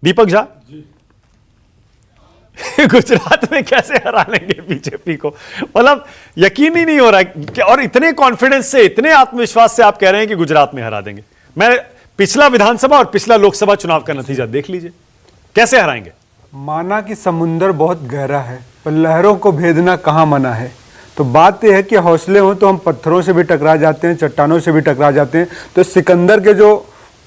दीपक झा गुजरात में कैसे हरा लेंगे बीजेपी को, मतलब यकीन ही नहीं हो रहा है। और इतने कॉन्फिडेंस से, इतने आत्मविश्वास से आप कह रहे हैं कि गुजरात में हरा देंगे। मैं पिछला विधानसभा और पिछला लोकसभा चुनाव का नतीजा देख लीजिए, कैसे हराएंगे। माना कि समुंदर बहुत गहरा है पर लहरों को भेदना कहाँ मना है। तो बात यह है कि हौसले हो तो हम पत्थरों से भी टकरा जाते हैं, चट्टानों से भी टकरा जाते हैं। तो सिकंदर के जो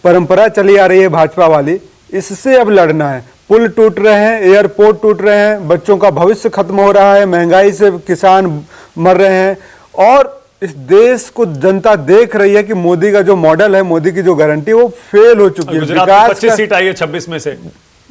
परंपरा चली आ रही है भाजपा वाली, इससे अब लड़ना है। पुल टूट रहे हैं, एयरपोर्ट टूट रहे हैं, बच्चों का भविष्य खत्म हो रहा है, महंगाई से किसान मर रहे हैं और इस देश को जनता देख रही है कि मोदी का जो मॉडल है, मोदी की जो गारंटी वो फेल हो चुकी है। गुजरात में 25 सीट आई है 26 में से।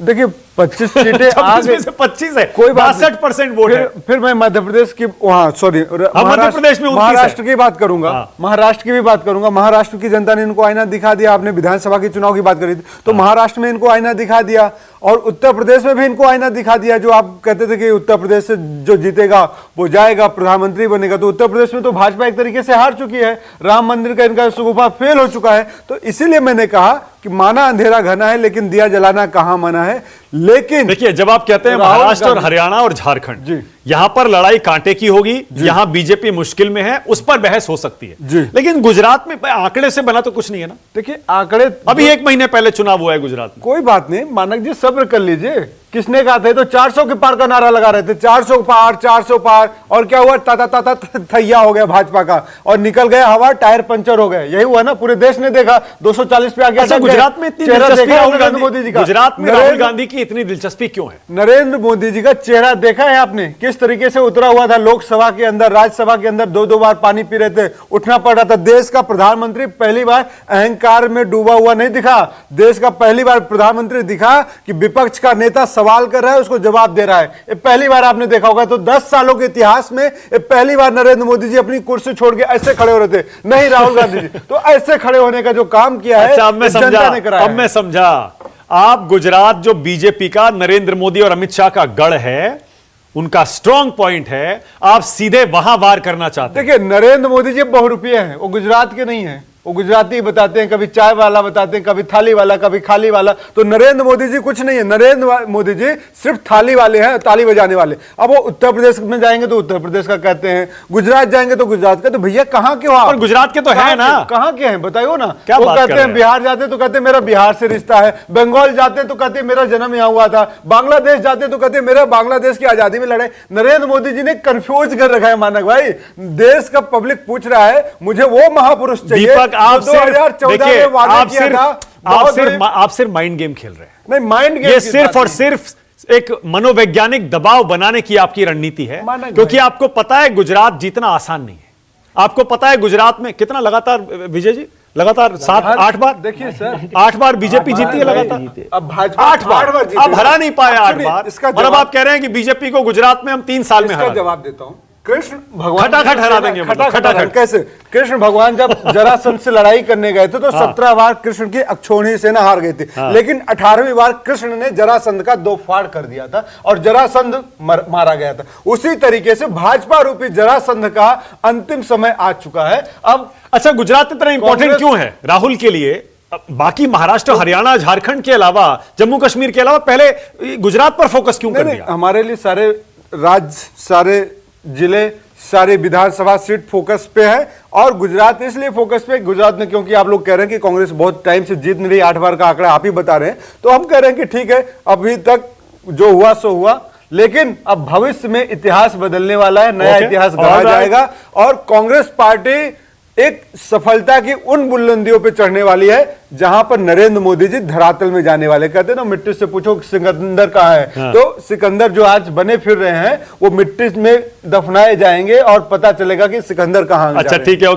देखिए 25 सीटें आ गई, 25 है, कोई बात 62% वोट है। फिर मैं मध्य प्रदेश की, वहां सॉरी मध्य प्रदेश में महाराष्ट्र की बात करूंगा। महाराष्ट्र की भी बात करूंगा। महाराष्ट्र की जनता ने इनको आईना दिखा दिया। आपने विधानसभा के चुनाव की बात करी थी, तो महाराष्ट्र में इनको आईना दिखा दिया और उत्तर प्रदेश में भी इनको आईना दिखा दिया। जो आप कहते थे कि उत्तर प्रदेश से जो जीतेगा वो जाएगा, प्रधानमंत्री बनेगा, तो उत्तर प्रदेश में तो भाजपा एक तरीके से हार चुकी है। राम मंदिर का इनका सुगुफा फेल हो चुका है। तो इसीलिए मैंने कहा कि माना अंधेरा घना है लेकिन दिया जलाना कहां मना है। लेकिन देखिए, जब आप कहते हैं महाराष्ट्र और हरियाणा और झारखंड, यहां पर लड़ाई कांटे की होगी, यहां बीजेपी मुश्किल में है, उस पर बहस हो सकती है। लेकिन गुजरात में आंकड़े से बना तो कुछ नहीं है ना। देखिए आंकड़े, अभी 1 महीने पहले चुनाव हुआ है गुजरात में। कोई बात नहीं, मानक जी सब्र कर लीजिए। किसने कहा था? तो 400 के पार का नारा लगा रहे थे, 400 पार 400 पार, और क्या हुआ? ताता ताता थैया हो गया भाजपा का और निकल गया हवा, टायर पंचर हो गए। यही हुआ ना, पूरे देश ने देखा 240 पे आ गया। अच्छा, गुजरात में इतनी दिलचस्पी नरेंद्र मोदी जी का, गुजरात में राहुल गांधी की इतनी दिलचस्पी क्यों है? नरेंद्र मोदी जी का चेहरा देखा है आपने? किस तरीके से उतरा हुआ था लोकसभा के अंदर, राज्यसभा के अंदर 2-2 बार पानी पी रहे थे, उठना पड़ रहा था। देश का प्रधानमंत्री पहली बार अहंकार में डूबा हुआ नहीं दिखा। देश का पहली बार प्रधानमंत्री दिखा कि विपक्ष का नेता सवाल कर रहा है, उसको जवाब दे रहा है। ये पहली बार आपने देखा होगा। तो 10 सालों के इतिहास में ये पहली बार नरेंद्र मोदी जी अपनी कुर्सी छोड़ के ऐसे खड़े हो रहे थे। नहीं राहुल गांधी जी, तो ऐसे खड़े होने का जो काम किया है, अच्छा, अब मैं समझा। आप गुजरात जो बीजेपी का नरेंद्र मोदी और अमित शाह का गढ़ है, उनका स्ट्रॉन्ग पॉइंट है, आप सीधे वहां वार करना चाहते हैं। देखिए नरेंद्र मोदी जी बहुरूपीय हैं, वो गुजरात के नहीं है। वो गुजराती बताते हैं, कभी चाय वाला बताते हैं, कभी थाली वाला, कभी खाली वाला। तो नरेंद्र मोदी जी कुछ नहीं है। नरेंद्र मोदी जी सिर्फ थाली वाले हैं, ताली बजाने वाले। अब वो उत्तर प्रदेश में जाएंगे तो उत्तर प्रदेश का कहते हैं, गुजरात जाएंगे तो गुजरात का। तो भैया कहां के हो आप? गुजरात के तो है ना, कहां के हैं बताइए ना। क्या वो बात कहते हैं बिहार जाते तो कहते मेरा बिहार से रिश्ता है, बंगाल जाते तो कहते मेरा जन्म यहाँ हुआ था, बांग्लादेश जाते तो कहते मेरा बांग्लादेश की आजादी में लड़े। नरेंद्र मोदी जी ने कंफ्यूज कर रखा है मानक भाई। देश का पब्लिक पूछ रहा है मुझे वो महापुरुष चाहिए। दीपक, आप 2014 में वादा किया था। आप सिर्फ माइंड गेम खेल रहे हैं। नहीं, माइंड गेम ये सिर्फ और सिर्फ एक मनोवैज्ञानिक दबाव बनाने की आपकी रणनीति है, क्योंकि आपको पता है गुजरात जीतना आसान नहीं है। आपको पता है गुजरात में कितना लगातार, विजय जी, लगातार 7-8 बार, देखिए सर, 8 बार बीजेपी जीती है लगातार। अब भाजपा 8 बार अब हरा नहीं पाया 8 बार। इसका मतलब आप कह रहे हैं कि बीजेपी को गुजरात में हम 3 साल में हरा। जवाब देता हूं। कृष्ण भगवान खटाखट हरा देंगे, खटाखट कैसे? कृष्ण भगवान जब जरासंध से लड़ाई करने गए थे तो 17 बार कृष्ण की अक्षौहिणी सेना हार गई थी। लेकिन 18वीं बार कृष्ण ने जरासंध का 2 फाड़ कर दिया था और जरासंध मारा गया था। उसी तरीके से भाजपा रूपी जरासंध का अंतिम समय आ चुका है। अब अच्छा, गुजरात इतना इंपॉर्टेंट क्यों है राहुल के लिए? बाकी महाराष्ट्र, हरियाणा, झारखंड के अलावा, जम्मू कश्मीर के अलावा पहले गुजरात पर फोकस क्यों कर दिया? हमारे लिए सारे राज्य, सारे जिले, सारी विधानसभा सीट फोकस पे है। और गुजरात इसलिए फोकस पे, गुजरात में क्योंकि आप लोग कह रहे हैं कि कांग्रेस बहुत टाइम से जीत नहीं रही, 8 बार का आंकड़ा आप ही बता रहे हैं, तो हम कह रहे हैं कि ठीक है, अभी तक जो हुआ सो हुआ, लेकिन अब भविष्य में इतिहास बदलने वाला है, नया इतिहास गढ़ा जाएगा और कांग्रेस पार्टी एक सफलता की उन बुलंदियों पे चढ़ने वाली है जहां पर नरेंद्र मोदी जी धरातल में जाने वाले। कहते हैं ना, मिट्टी से पूछो सिकंदर कहां है। हाँ। तो सिकंदर जो आज बने फिर रहे हैं वो मिट्टी में दफनाए जाएंगे और पता चलेगा कि सिकंदर कहां। अच्छा ठीक है।